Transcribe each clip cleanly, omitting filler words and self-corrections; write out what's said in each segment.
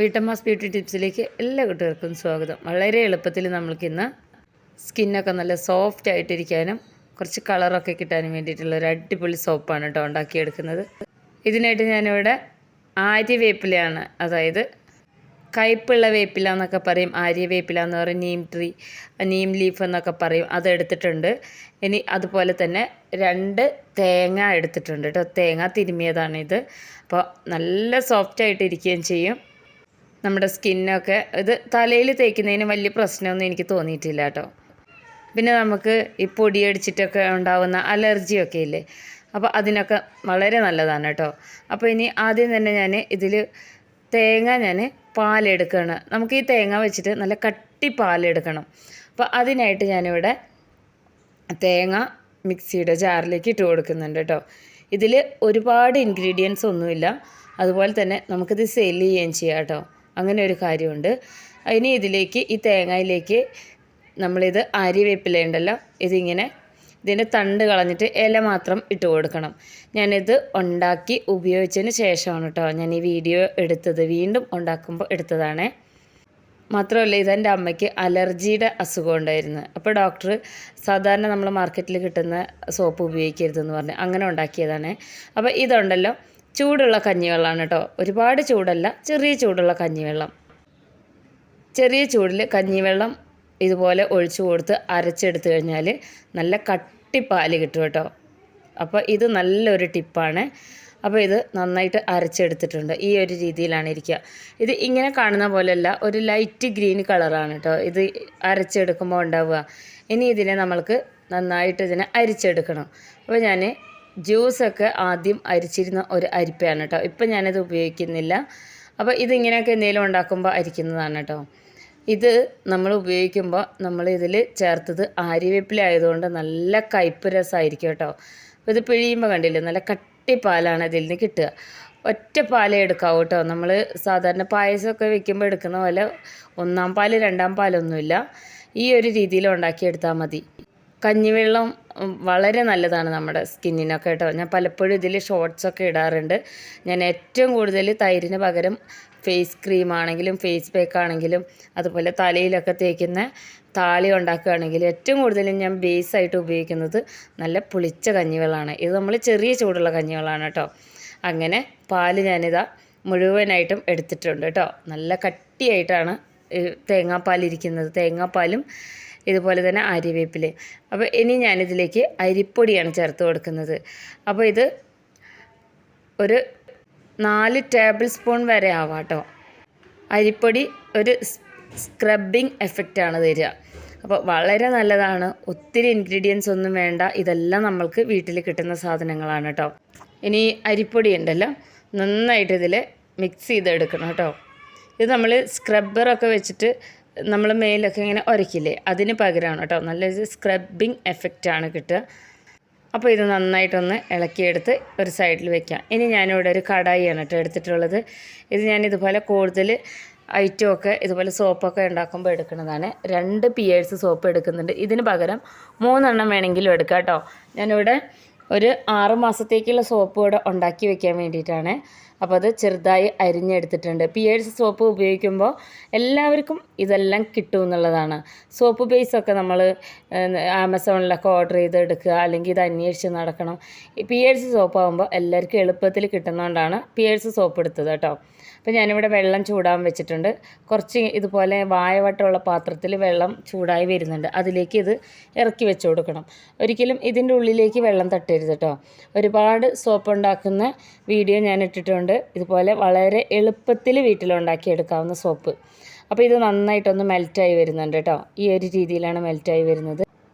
വീട്ടമ്മാസ് beauty ടിപ്സിലേക്ക് എല്ലാ കുട്ടികൾക്കും സ്വാഗതം. വളരെ എളുപ്പത്തിൽ നമ്മൾക്കിന്ന് സ്കിന്നൊക്കെ നല്ല സോഫ്റ്റ് ആയിട്ടിരിക്കാനും കുറച്ച് കളറൊക്കെ കിട്ടാനും വേണ്ടിയിട്ടുള്ള ഒരു അടിപൊളി സോപ്പാണ് കേട്ടോ ഉണ്ടാക്കിയെടുക്കുന്നത്. ഇതിനായിട്ട് ഞാനിവിടെ ആര്യവേപ്പിലയാണ്, അതായത് കയ്പുള്ള വേപ്പില എന്നൊക്കെ പറയും, ആര്യവേപ്പില എന്ന് പറയും, നീം ലീഫ് എന്നൊക്കെ പറയും, അതെടുത്തിട്ടുണ്ട്. ഇനി അതുപോലെ തന്നെ 2 തേങ്ങ എടുത്തിട്ടുണ്ട് കേട്ടോ. തേങ്ങ തിരുമിയതാണിത്. അപ്പോൾ നല്ല സോഫ്റ്റായിട്ട് ഇരിക്കുകയും ചെയ്യും. നമ്മുടെ സ്കിന്നൊക്കെ ഇത് തലയിൽ തേക്കുന്നതിന് വലിയ പ്രശ്നമൊന്നും എനിക്ക് തോന്നിയിട്ടില്ല കേട്ടോ. പിന്നെ നമുക്ക് ഈ പൊടിയടിച്ചിട്ടൊക്കെ ഉണ്ടാകുന്ന അലർജിയൊക്കെ ഇല്ലേ, അപ്പോൾ അതിനൊക്കെ വളരെ നല്ലതാണ് കേട്ടോ. അപ്പോൾ ഇനി ആദ്യം തന്നെ ഞാൻ ഇതിൽ തേങ്ങ പാലെടുക്കുകയാണ്. നമുക്ക് ഈ തേങ്ങ വെച്ചിട്ട് നല്ല കട്ടി പാലെടുക്കണം. അപ്പോൾ അതിനായിട്ട് ഞാനിവിടെ തേങ്ങ മിക്സിയുടെ ജാറിലേക്ക് ഇട്ട് കൊടുക്കുന്നുണ്ട് കേട്ടോ. ഇതിൽ ഒരുപാട് ഇൻഗ്രീഡിയൻസ് ഒന്നുമില്ല, അതുപോലെ തന്നെ നമുക്കിത് സെയിൽ ചെയ്യുകയും ചെയ്യാം കേട്ടോ. അങ്ങനെ ഒരു കാര്യമുണ്ട്. ഇനി ഇതിലേക്ക് ഈ തേങ്ങയിലേക്ക് നമ്മളിത് ആര്യവേപ്പില ഉണ്ടല്ലോ, ഇതിൻ്റെ തണ്ട് കളഞ്ഞിട്ട് ഇല മാത്രം ഇട്ട് കൊടുക്കണം. ഞാനിത് ഉണ്ടാക്കി ഉപയോഗിച്ചതിന് ശേഷമാണ് കേട്ടോ ഞാൻ ഈ വീഡിയോ എടുത്തത്, വീണ്ടും ഉണ്ടാക്കുമ്പോൾ എടുത്തതാണേ. മാത്രമല്ല ഇതെൻ്റെ അമ്മയ്ക്ക് അലർജിയുടെ അസുഖം ഉണ്ടായിരുന്നു. അപ്പോൾ ഡോക്ടർ സാധാരണ നമ്മൾ മാർക്കറ്റിൽ കിട്ടുന്ന സോപ്പ് ഉപയോഗിക്കരുതെന്ന് പറഞ്ഞ് അങ്ങനെ ഉണ്ടാക്കിയതാണ്. അപ്പോൾ ഇതുണ്ടല്ലോ ചൂടുള്ള കഞ്ഞിവെള്ളമാണ് കേട്ടോ. ഒരുപാട് ചൂടല്ല, ചെറിയ ചൂടുള്ള കഞ്ഞിവെള്ളം. ചെറിയ ചൂടിൽ കഞ്ഞിവെള്ളം ഇതുപോലെ ഒഴിച്ചു കൊടുത്ത് അരച്ചെടുത്ത് കഴിഞ്ഞാൽ നല്ല കട്ടിപ്പാല് കിട്ടും കേട്ടോ. അപ്പോൾ ഇത് നല്ലൊരു ടിപ്പാണ്. അപ്പോൾ ഇത് നന്നായിട്ട് അരച്ചെടുത്തിട്ടുണ്ട്. ഈ ഒരു രീതിയിലാണ് ഇരിക്കുക. ഇത് ഇങ്ങനെ കാണുന്ന പോലെയല്ല, ഒരു ലൈറ്റ് ഗ്രീൻ കളറാണ് കേട്ടോ ഇത് അരച്ചെടുക്കുമ്പോൾ ഉണ്ടാവുക. ഇനി ഇതിനെ നമ്മൾക്ക് നന്നായിട്ട് അരിച്ചെടുക്കണം. അപ്പോൾ ഞാൻ ജ്യൂസൊക്കെ ആദ്യം അരിച്ചിരുന്ന ഒരു അരിപ്പയാണ് കേട്ടോ. ഇപ്പം ഞാനത് ഉപയോഗിക്കുന്നില്ല. അപ്പോൾ ഇതിങ്ങനെയൊക്കെ എന്തെങ്കിലും ഉണ്ടാക്കുമ്പോൾ അരിക്കുന്നതാണ് കേട്ടോ. ഇത് നമ്മൾ ഉപയോഗിക്കുമ്പോൾ നമ്മളിതിൽ ചേർത്തത് ആര്യവേപ്പില ആയതുകൊണ്ട് നല്ല കയ്പ്പ് രസമായിരിക്കും കേട്ടോ. അപ്പോൾ ഇത് പിഴിയുമ്പോൾ കണ്ടില്ലേ, നല്ല കട്ടിപ്പാലാണ് ഇതിൽ നിന്ന് കിട്ടുക. ഒറ്റ പാലേ എടുക്കാവൂ കേട്ടോ. നമ്മൾ സാധാരണ പായസമൊക്കെ വെക്കുമ്പോൾ എടുക്കുന്ന പോലെ 1-ാം പാല് 2-ാം പാലൊന്നുമില്ല. ഈ ഒരു രീതിയിൽ ഉണ്ടാക്കിയെടുത്താൽ മതി. കഞ്ഞിവെള്ളം വളരെ നല്ലതാണ് നമ്മുടെ സ്കിന്നിനൊക്കെ കേട്ടോ. ഞാൻ പലപ്പോഴും ഇതിൽ ഷോർട്ട്സൊക്കെ ഇടാറുണ്ട്. ഞാൻ ഏറ്റവും കൂടുതൽ തൈരിന് പകരം ഫേസ് ക്രീം ആണെങ്കിലും ഫേസ് പാക്ക് ആണെങ്കിലും അതുപോലെ തലയിലൊക്കെ തേക്കുന്ന താളി ഉണ്ടാക്കുകയാണെങ്കിലും ഏറ്റവും കൂടുതൽ ഞാൻ ബേസായിട്ട് ഉപയോഗിക്കുന്നത് നല്ല പുളിച്ച കഞ്ഞിവെള്ളമാണ്. ഇത് നമ്മൾ ചെറിയ ചൂടുള്ള കഞ്ഞിവെള്ളമാണ് കേട്ടോ. അങ്ങനെ പാല് ഞാനിതാ മുഴുവനായിട്ടും എടുത്തിട്ടുണ്ട് കേട്ടോ. നല്ല കട്ടിയായിട്ടാണ് തേങ്ങാപ്പാലിരിക്കുന്നത്. തേങ്ങാപ്പാലും ഇതുപോലെ തന്നെ ആര്യവേപ്പില. അപ്പോൾ ഇനി ഞാനിതിലേക്ക് അരിപ്പൊടിയാണ് ചേർത്ത് കൊടുക്കുന്നത്. അപ്പോൾ ഇത് ഒരു 4 ടേബിൾ സ്പൂൺ വരെ ആവാം കേട്ടോ. അരിപ്പൊടി ഒരു സ്ക്രബിങ് എഫക്റ്റാണ് തരിക. അപ്പോൾ വളരെ നല്ലതാണ്. ഒത്തിരി ഇൻഗ്രീഡിയൻസ് ഒന്നും വേണ്ട, ഇതെല്ലാം നമ്മൾക്ക് വീട്ടിൽ കിട്ടുന്ന സാധനങ്ങളാണ് കേട്ടോ. ഇനി അരിപ്പൊടി ഉണ്ടല്ലോ നന്നായിട്ട് ഇതിൽ മിക്സ് ചെയ്തെടുക്കണം കേട്ടോ. ഇത് നമ്മൾ സ്ക്രബ്ബറൊക്കെ വെച്ചിട്ട് നമ്മൾ മേലൊക്കെ ഇങ്ങനെ ഉരയ്ക്കില്ലേ, അതിന് പകരമാണ് കേട്ടോ. നല്ലൊരു സ്ക്രബിങ് എഫക്റ്റാണ് കിട്ടുക. അപ്പോൾ ഇത് നന്നായിട്ടൊന്ന് ഇളക്കിയെടുത്ത് ഒരു സൈഡിൽ വെക്കാം. ഇനി ഞാനിവിടെ ഒരു കടായിയാണ് കേട്ടോ എടുത്തിട്ടുള്ളത്. ഇത് ഞാനിതുപോലെ കൂടുതൽ ഐറ്റമൊക്കെ ഇതുപോലെ സോപ്പൊക്കെ ഉണ്ടാക്കുമ്പോൾ എടുക്കുന്നതാണ്. 2 പിയേഴ്സ് സോപ്പ് എടുക്കുന്നുണ്ട്. ഇതിന് പകരം 3 എണ്ണം വേണമെങ്കിലും എടുക്കാം കേട്ടോ. ഞാനിവിടെ ഒരു 6 മാസത്തേക്കുള്ള സോപ്പ് ഇവിടെ ഉണ്ടാക്കി വെക്കാൻ വേണ്ടിയിട്ടാണ്. അപ്പോൾ അത് ചെറുതായി അരിഞ്ഞെടുത്തിട്ടുണ്ട്. പിയേഴ്സ് സോപ്പ് ഉപയോഗിക്കുമ്പോൾ എല്ലാവർക്കും ഇതെല്ലാം കിട്ടും എന്നുള്ളതാണ്. സോപ്പ് ബേസൊക്കെ നമ്മൾ ആമസോണിലൊക്കെ ഓർഡർ ചെയ്ത് എടുക്കുക, അല്ലെങ്കിൽ ഇത് അന്വേഷിച്ച് നടക്കണം. ഈ പിയേഴ്സ് സോപ്പ് ആകുമ്പോൾ എല്ലാവർക്കും എളുപ്പത്തിൽ കിട്ടുന്നതുകൊണ്ടാണ് പിയേഴ്സ് സോപ്പ് എടുത്തത് കേട്ടോ. അപ്പോൾ ഞാനിവിടെ വെള്ളം ചൂടാൻ വെച്ചിട്ടുണ്ട്. കുറച്ച് ഇതുപോലെ വായവട്ടമുള്ള പാത്രത്തിൽ വെള്ളം ചൂടായി വരുന്നുണ്ട്. അതിലേക്ക് ഇത് ഇറക്കി വെച്ച് കൊടുക്കണം. ഒരിക്കലും ഇതിൻ്റെ ഉള്ളിലേക്ക് വെള്ളം തട്ടരുത് കേട്ടോ. ഒരുപാട് സോപ്പ് ഉണ്ടാക്കുന്ന വീഡിയോ ഞാൻ ഇട്ടിട്ടുണ്ട്. ഇതുപോലെ വളരെ എളുപ്പത്തിൽ വീട്ടിലുണ്ടാക്കിയെടുക്കാവുന്ന സോപ്പ്. അപ്പോൾ ഇത് നന്നായിട്ടൊന്ന് മെൽറ്റായി വരുന്നുണ്ട് കേട്ടോ. ഈ ഒരു രീതിയിലാണ് മെൽറ്റായി വരുന്നത്.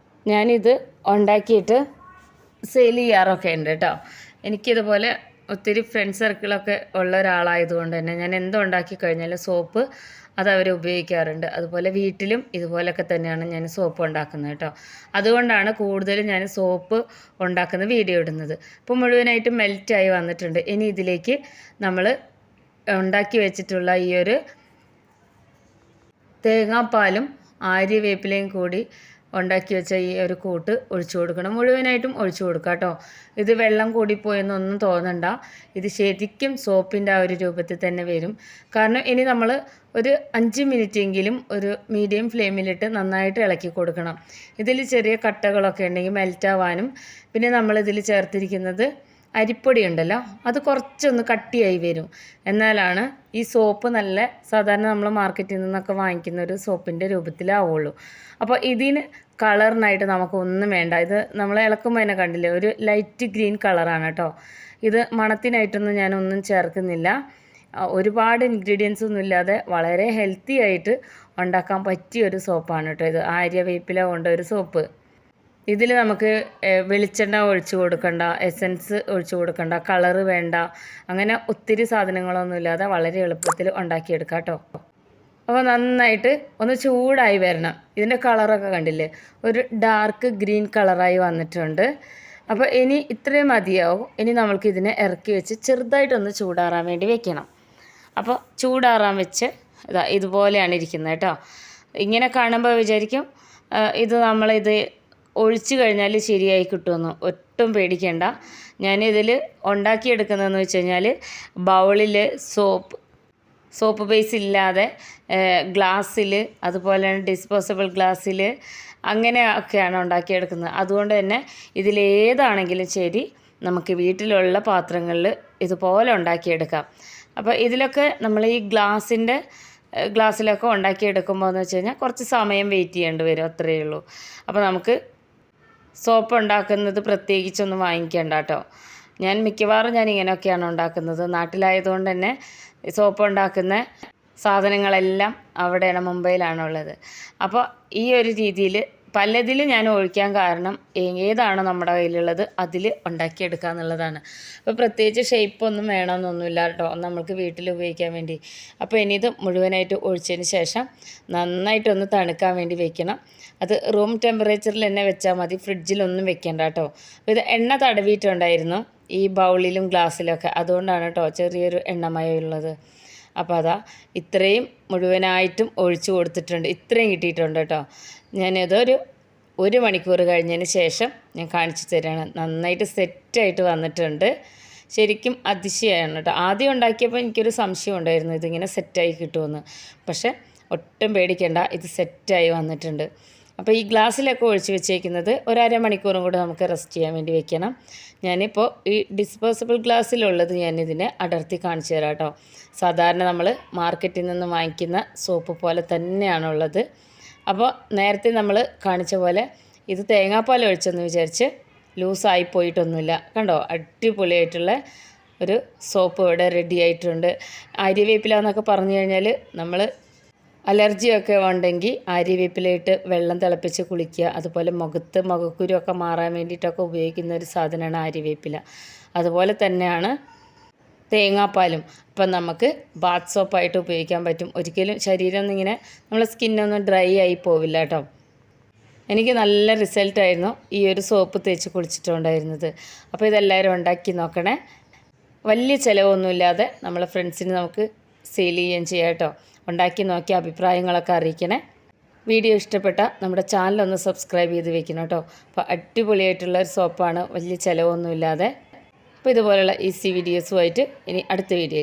ഞാനിത് ഉണ്ടാക്കിയിട്ട് സെയിൽ ചെയ്യാറൊക്കെ ഉണ്ട് കേട്ടോ. എനിക്കിതുപോലെ ഒത്തിരി ഫ്രണ്ട് സർക്കിളൊക്കെ ഉള്ള ഒരാളായതുകൊണ്ട് തന്നെ ഞാൻ എന്തുണ്ടാക്കി കഴിഞ്ഞാലും സോപ്പ് അത് അവർ ഉപയോഗിക്കാറുണ്ട്. അതുപോലെ വീട്ടിലും ഇതുപോലൊക്കെ തന്നെയാണ് ഞാൻ സോപ്പ് ഉണ്ടാക്കുന്നത് കേട്ടോ. അതുകൊണ്ടാണ് കൂടുതലും ഞാൻ സോപ്പ് ഉണ്ടാക്കുന്ന വീഡിയോ ഇടുന്നത്. ഇപ്പോൾ മുഴുവനായിട്ടും മെൽറ്റായി വന്നിട്ടുണ്ട്. ഇനി ഇതിലേക്ക് നമ്മൾ ഉണ്ടാക്കി വെച്ചിട്ടുള്ള ഈ ഒരു തേങ്ങാപ്പാലും ആര്യവേപ്പിലയും കൂടി ഉണ്ടാക്കി വെച്ച ഈ ഒരു കൂട്ട് ഒഴിച്ചു കൊടുക്കണം. മുഴുവനായിട്ടും ഒഴിച്ചു കൊടുക്കുക കേട്ടോ. ഇത് വെള്ളം കൂടിപ്പോയെന്നൊന്നും തോന്നണ്ട. ഇത് ശരിക്കും സോപ്പിൻ്റെ ആ ഒരു രൂപത്തിൽ തന്നെ വരും. കാരണം ഇനി നമ്മൾ ഒരു 5 മിനിറ്റെങ്കിലും ഒരു മീഡിയം ഫ്ലെയിമിലിട്ട് നന്നായിട്ട് ഇളക്കി കൊടുക്കണം. ഇതിൽ ചെറിയ കട്ടകളൊക്കെ ഉണ്ടെങ്കിൽ മെൽറ്റാവാനും, പിന്നെ നമ്മളിതിൽ ചേർത്തിരിക്കുന്നത് അരിപ്പൊടി ഉണ്ടല്ലോ, അത് കുറച്ചൊന്ന് കട്ടിയായി വരും. എന്നാലാണ് ഈ സോപ്പ് നല്ല സാധാരണ നമ്മൾ മാർക്കറ്റിൽ നിന്നൊക്കെ വാങ്ങിക്കുന്ന ഒരു സോപ്പിൻ്റെ രൂപത്തിലാവുള്ളൂ. അപ്പോൾ ഇതിന് കളറിനായിട്ട് നമുക്കൊന്നും വേണ്ട. ഇത് നമ്മൾ ഇളക്കുമ്പോൾ തന്നെ കണ്ടില്ലേ, ഒരു ലൈറ്റ് ഗ്രീൻ കളറാണ് കേട്ടോ. ഇത് മണത്തിനായിട്ടൊന്നും ഞാനൊന്നും ചേർക്കുന്നില്ല. ഒരുപാട് ഇൻഗ്രീഡിയൻസ് ഒന്നും ഇല്ലാതെ വളരെ ഹെൽത്തി ആയിട്ട് ഉണ്ടാക്കാൻ പറ്റിയ ഒരു സോപ്പാണ് കേട്ടോ ഇത്. ആര്യവേപ്പില കൊണ്ട് ഒരു സോപ്പ്. ഇതിൽ നമുക്ക് വെളിച്ചെണ്ണ ഒഴിച്ച് കൊടുക്കണ്ട, എസൻസ് ഒഴിച്ച് കൊടുക്കണ്ട, കളറ് വേണ്ട, അങ്ങനെ ഒത്തിരി സാധനങ്ങളൊന്നും ഇല്ലാതെ വളരെ എളുപ്പത്തിൽ ഉണ്ടാക്കിയെടുക്കാം കേട്ടോ. അപ്പോൾ നന്നായിട്ട് ഒന്ന് ചൂടായി വരണം. ഇതിൻ്റെ കളറൊക്കെ കണ്ടില്ലേ, ഒരു ഡാർക്ക് ഗ്രീൻ കളറായി വന്നിട്ടുണ്ട്. അപ്പോൾ ഇനി ഇത്രയും മതിയാവും. ഇനി നമ്മൾക്ക് ഇതിനെ ഇറക്കി വെച്ച് ചെറുതായിട്ടൊന്ന് ചൂടാറാൻ വേണ്ടി വെക്കണം. അപ്പോൾ ചൂടാറാൻ വെച്ച് ഇതുപോലെയാണ് ഇരിക്കുന്നത് കേട്ടോ. ഇങ്ങനെ കാണുമ്പോൾ വിചാരിക്കും ഇത് നമ്മളിത് ഒഴിച്ച് കഴിഞ്ഞാൽ ശരിയായി കിട്ടുമെന്ന്. ഒട്ടും പേടിക്കേണ്ട. ഞാനിതിൽ ഉണ്ടാക്കിയെടുക്കുന്നതെന്ന് വെച്ച് കഴിഞ്ഞാൽ ബൗളിൽ സോപ്പ് ബേസ് ഇല്ലാതെ ഗ്ലാസ്സിൽ, അതുപോലെ തന്നെ ഡിസ്പോസിബിൾ ഗ്ലാസ്സിൽ, അങ്ങനെയൊക്കെയാണ് ഉണ്ടാക്കിയെടുക്കുന്നത്. അതുകൊണ്ട് തന്നെ ഇതിലേതാണെങ്കിലും ശരി നമുക്ക് വീട്ടിലുള്ള പാത്രങ്ങളിൽ ഇതുപോലെ ഉണ്ടാക്കിയെടുക്കാം. അപ്പോൾ ഇതിലൊക്കെ നമ്മൾ ഈ ഗ്ലാസ്സിലൊക്കെ ഉണ്ടാക്കിയെടുക്കുമ്പോൾ എന്ന് വെച്ച് കഴിഞ്ഞാൽ കുറച്ച് സമയം വെയിറ്റ് ചെയ്യേണ്ടി വരും, അത്രയേ ഉള്ളൂ. അപ്പോൾ നമുക്ക് സോപ്പ് ഉണ്ടാക്കുന്നത് പ്രത്യേകിച്ചൊന്നും വാങ്ങിക്കേണ്ട കേട്ടോ. മിക്കവാറും ഇങ്ങനെയൊക്കെയാണ് ഉണ്ടാക്കുന്നത്. നാട്ടിലായതുകൊണ്ട് തന്നെ സോപ്പ് ഉണ്ടാക്കുന്ന സാധനങ്ങളെല്ലാം അവിടെയാണ്, മുംബൈയിലാണുള്ളത്. അപ്പോൾ ഈ ഒരു രീതിയിൽ പലതിൽ ഞാൻ ഒഴിക്കാൻ കാരണം ഏതാണോ നമ്മുടെ കയ്യിലുള്ളത് അതിൽ ഉണ്ടാക്കിയെടുക്കുക എന്നുള്ളതാണ്. അപ്പോൾ പ്രത്യേകിച്ച് ഷേപ്പൊന്നും വേണമെന്നൊന്നുമില്ല കേട്ടോ, നമ്മൾക്ക് വീട്ടിൽ ഉപയോഗിക്കാൻ വേണ്ടി. അപ്പോൾ ഇനി ഇത് മുഴുവനായിട്ട് ഒഴിച്ചതിന് ശേഷം നന്നായിട്ടൊന്ന് തണുക്കാൻ വേണ്ടി വെക്കണം. അത് റൂം ടെമ്പറേച്ചറിൽ തന്നെ വെച്ചാൽ മതി, ഫ്രിഡ്ജിലൊന്നും വെക്കേണ്ട കേട്ടോ. അപ്പോൾ ഇത് എണ്ണ തടവിയിട്ടുണ്ടായിരുന്നു ഈ ബൗളിലും ഗ്ലാസ്സിലൊക്കെ, അതുകൊണ്ടാണ് കേട്ടോ ചെറിയൊരു എണ്ണമയം ഉള്ളത്. അപ്പോൾ ഇത്രയും മുഴുവനായിട്ടും ഒഴിച്ചു കൊടുത്തിട്ടുണ്ട്. ഇത്രയും കിട്ടിയിട്ടുണ്ട് കേട്ടോ. ഞാനിതൊരു 1 മണിക്കൂർ കഴിഞ്ഞതിന് ശേഷം ഞാൻ കാണിച്ചു തരാണ്. നന്നായിട്ട് സെറ്റായിട്ട് വന്നിട്ടുണ്ട്. ശരിക്കും അതിശയമാണ് കേട്ടോ. ആദ്യം ഉണ്ടാക്കിയപ്പോൾ എനിക്കൊരു സംശയം ഉണ്ടായിരുന്നു ഇതിങ്ങനെ സെറ്റായി കിട്ടുമെന്ന്. പക്ഷേ ഒട്ടും പേടിക്കേണ്ട, ഇത് സെറ്റായി വന്നിട്ടുണ്ട്. അപ്പോൾ ഈ ഗ്ലാസ്സിലൊക്കെ ഒഴിച്ച് വെച്ചേക്കുന്നത് ഒരു അരമണിക്കൂറും കൂടെ നമുക്ക് റെസ്റ്റ് ചെയ്യാൻ വേണ്ടി വെക്കണം. ഞാനിപ്പോൾ ഈ ഡിസ്പോസിബിൾ ഗ്ലാസ്സിലുള്ളത് ഞാനിതിനെ അടർത്തി കാണിച്ചു തരാം കേട്ടോ. സാധാരണ നമ്മൾ മാർക്കറ്റിൽ നിന്ന് വാങ്ങിക്കുന്ന സോപ്പ് പോലെ തന്നെയാണുള്ളത്. അപ്പോൾ നേരത്തെ നമ്മൾ കാണിച്ച പോലെ ഇത് തേങ്ങാപ്പാൽ ഒഴിച്ചെന്ന് വിചാരിച്ച് ലൂസായി പോയിട്ടൊന്നുമില്ല. കണ്ടോ, അടിപൊളിയായിട്ടുള്ള ഒരു സോപ്പ് ഇവിടെ റെഡി ആയിട്ടുണ്ട്. ആര്യവേപ്പില എന്നൊക്കെ പറഞ്ഞു കഴിഞ്ഞാൽ നമ്മൾ അലർജിയൊക്കെ ഉണ്ടെങ്കിൽ ആര്യവേപ്പിലയിട്ട് വെള്ളം തിളപ്പിച്ച് കുളിക്കുക, അതുപോലെ മുഖക്കുരുവൊക്കെ മാറാൻ വേണ്ടിയിട്ടൊക്കെ ഉപയോഗിക്കുന്ന ഒരു സാധനമാണ് ആര്യവേപ്പില. അതുപോലെ തന്നെയാണ് തേങ്ങാപ്പാലും. അപ്പം നമുക്ക് ബാത്ത് സോപ്പായിട്ട് ഉപയോഗിക്കാൻ പറ്റും. ഒരിക്കലും ശരീരം ഇങ്ങനെ നമ്മളെ സ്കിന്നൊന്നും ഡ്രൈ ആയി പോവില്ല കേട്ടോ. എനിക്ക് നല്ല റിസൾട്ടായിരുന്നു ഈ ഒരു സോപ്പ് തേച്ച് കുളിച്ചിട്ടുണ്ടായിരുന്നത്. അപ്പോൾ ഇതെല്ലാവരും ഉണ്ടാക്കി നോക്കണേ. വലിയ ചിലവൊന്നുമില്ലാതെ നമ്മളെ ഫ്രണ്ട്സിന് നമുക്ക് സെയിൽ ചെയ്യുകയും ചെയ്യാം കേട്ടോ. ഉണ്ടാക്കി നോക്കി അഭിപ്രായങ്ങളൊക്കെ അറിയിക്കണേ. വീഡിയോ ഇഷ്ടപ്പെട്ട നമ്മുടെ ചാനലൊന്ന് സബ്സ്ക്രൈബ് ചെയ്ത് വെക്കണം കേട്ടോ. അപ്പോൾ അടിപൊളിയായിട്ടുള്ള ഒരു സോപ്പാണ്, വലിയ ചിലവൊന്നുമില്ലാതെ. അപ്പോൾ ഇതുപോലുള്ള ഈസി വീഡിയോസുമായിട്ട് ഇനി അടുത്ത വീഡിയോയിൽ